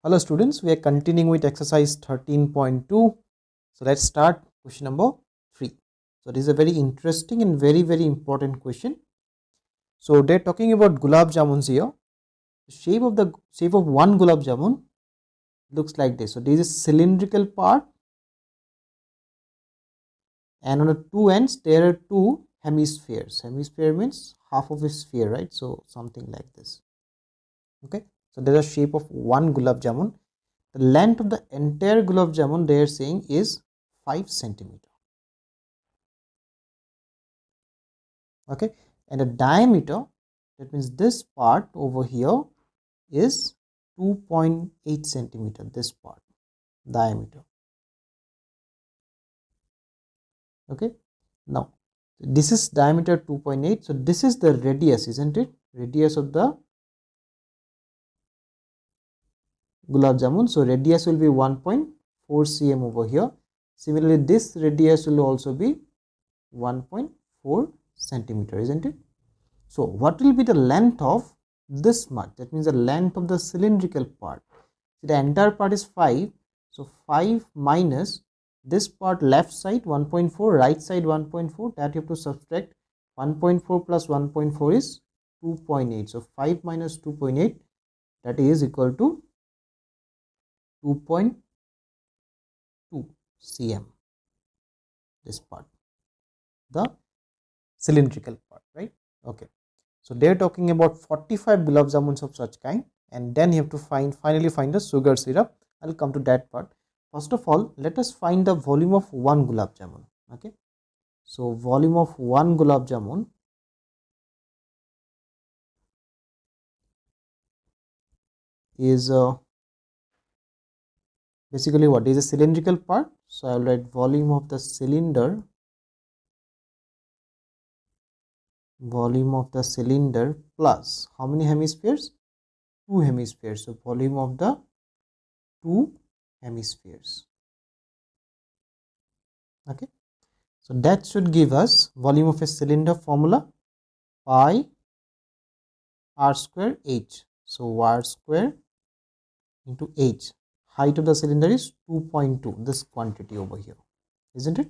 Hello students, we are continuing with exercise 13.2. So let's start question number 3. So this is a very interesting and very important question. So they're talking about gulab jamuns here. The shape of one gulab jamun looks like this. So this is cylindrical part, and on the two ends there are two hemispheres. Hemisphere means half of a sphere, right? So something like this. Okay. So there's a shape of one gulab jamun. The length of the entire gulab jamun they are saying is 5 centimeter. Okay, and the diameter, that means this part over here is 2.8 centimeter. This part diameter. Okay, now this is diameter 2.8. So this is the radius, isn't it? Radius of the gulab jamun. So radius will be 1.4 cm over here. Similarly, this radius will also be 1.4 centimeter, isn't it? So what will be the length of this much? That means the length of the cylindrical part. So the entire part is 5. So 5 minus this part left side 1.4, right side 1.4, that you have to subtract. 1.4 plus 1.4 is 2.8. So 5 minus 2.8, that is equal to 2.2 cm. This part, the cylindrical part, right? Okay. So they are talking about 45 gulab jamuns of such kind, and then you have to finally find the sugar syrup. I'll come to that part. First of all, let us find the volume of one gulab jamun. Okay. So volume of one gulab jamun is basically what is a cylindrical part. So I'll write volume of the cylinder. Volume of the cylinder plus how many hemispheres? Two hemispheres. So volume of the two hemispheres. Okay. So that should give us volume of a cylinder formula pi r square h. So r square into h. Height of the cylinder is 2.2. This quantity over here, isn't it?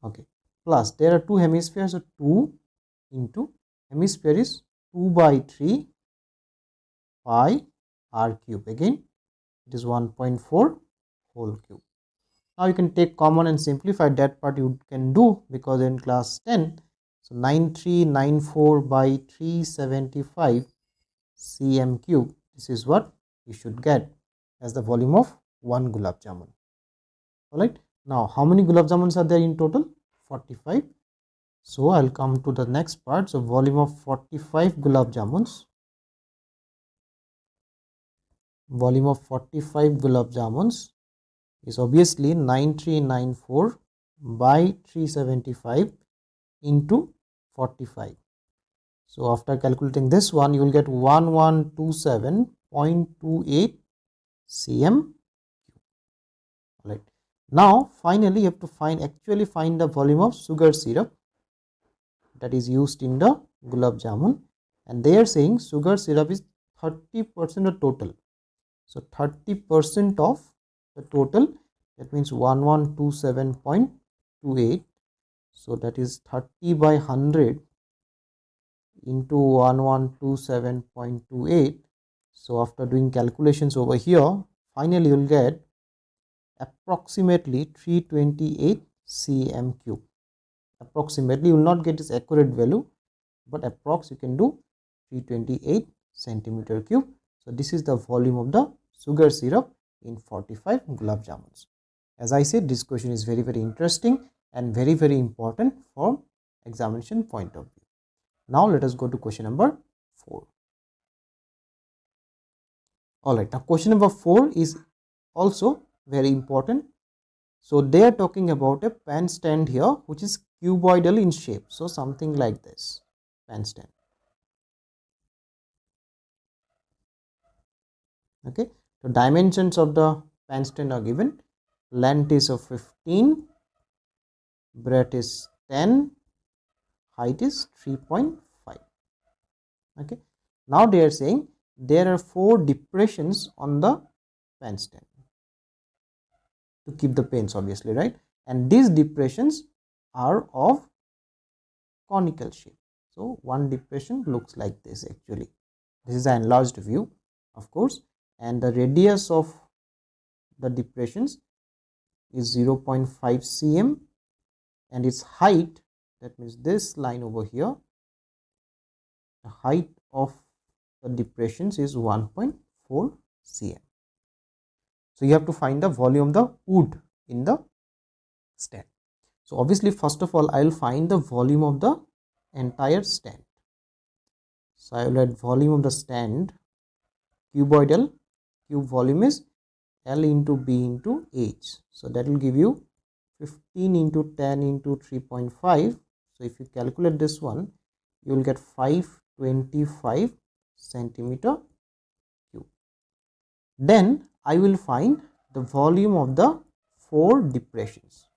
Okay. Plus there are two hemispheres. So 2 into hemisphere is 2 by 3 pi r cube. Again it is 1.4 whole cube. Now you can take common and simplify that part. You can do because in class 10. So 9394 by 375 cm cube. This is what you should get as the volume of one gulab jamun. Alright. Now how many gulab jamuns are there in total? 45. So I'll come to the next part. So volume of 45 gulab jamuns. Volume of 45 gulab jamuns is obviously 9394 by 375 into 45. So after calculating this one, you will get 1127.28 cm. Right. Now finally you have to find the volume of sugar syrup that is used in the gulab jamun, and they are saying sugar syrup is 30% of total. So 30% of the total, that means 1127.28. so that is 30 by 100 into 1127.28. so after doing calculations over here, finally you will get approximately 328 cm cube. Approximately, you will not get this accurate value, but approx you can do 328 centimeter cube. So this is the volume of the sugar syrup in 45 gulab jamuns. As I said, this question is very interesting and very important for examination point of view. Now let us go to question number 4. Alright, now question number 4 is also very important. So they are talking about a pen stand here which is cuboidal in shape. So something like this pen stand. Okay, the dimensions of the pen stand are given. Length is of 15, breadth is 10, height is 3.5. Okay, now they are saying there are 4 depressions on the pen stand to keep the pens, obviously, right? And these depressions are of conical shape. So one depression looks like this. Actually, this is an enlarged view, of course, and the radius of the depressions is 0.5 cm, and its height, that means this line over here, the height of the depressions is 1.4 cm. So you have to find the volume of the wood in the stand. So obviously, first of all, I will find the volume of the entire stand. So I will write volume of the stand, cuboidal, cube volume is L into B into H. So that will give you 15 into 10 into 3.5. So if you calculate this one, you will get 525 centimeter cube. Then I will find the volume of the 4 depressions.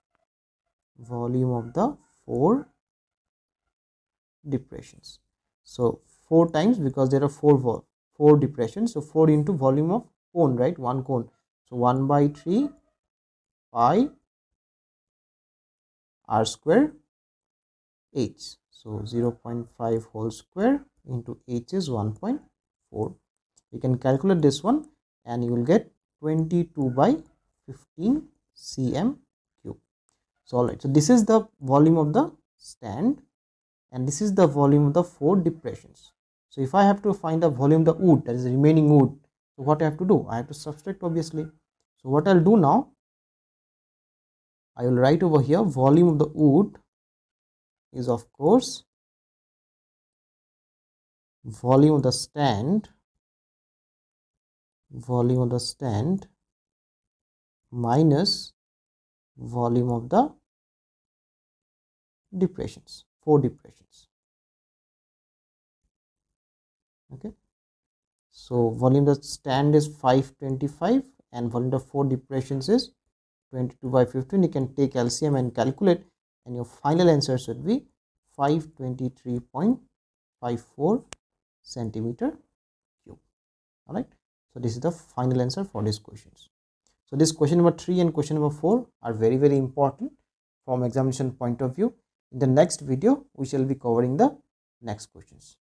Volume of the 4 depressions. So 4 times, because there are 4 depressions. So 4 into volume of cone, right? One cone. So 1 by 3 pi r square h. So 0.5 whole square into h is 1.4. You can calculate this one and you will get 22 by 15 cm cube. So alright, so this is the volume of the stand and this is the volume of the 4 depressions. So if I have to find the volume of the wood, that is the remaining wood, so what I have to do? I have to subtract, obviously. So what I'll do now, I will write over here volume of the wood is of course volume of the stand minus volume of the depressions, 4 depressions. Okay, so volume of the stand is 525 and volume of 4 depressions is 22 by 15. You can take LCM and calculate, and your final answer should be 523.54 centimeter cube. All right, so this is the final answer for these questions. So this question number 3 and question number 4 are very, very important from examination point of view. In the next video, we shall be covering the next questions.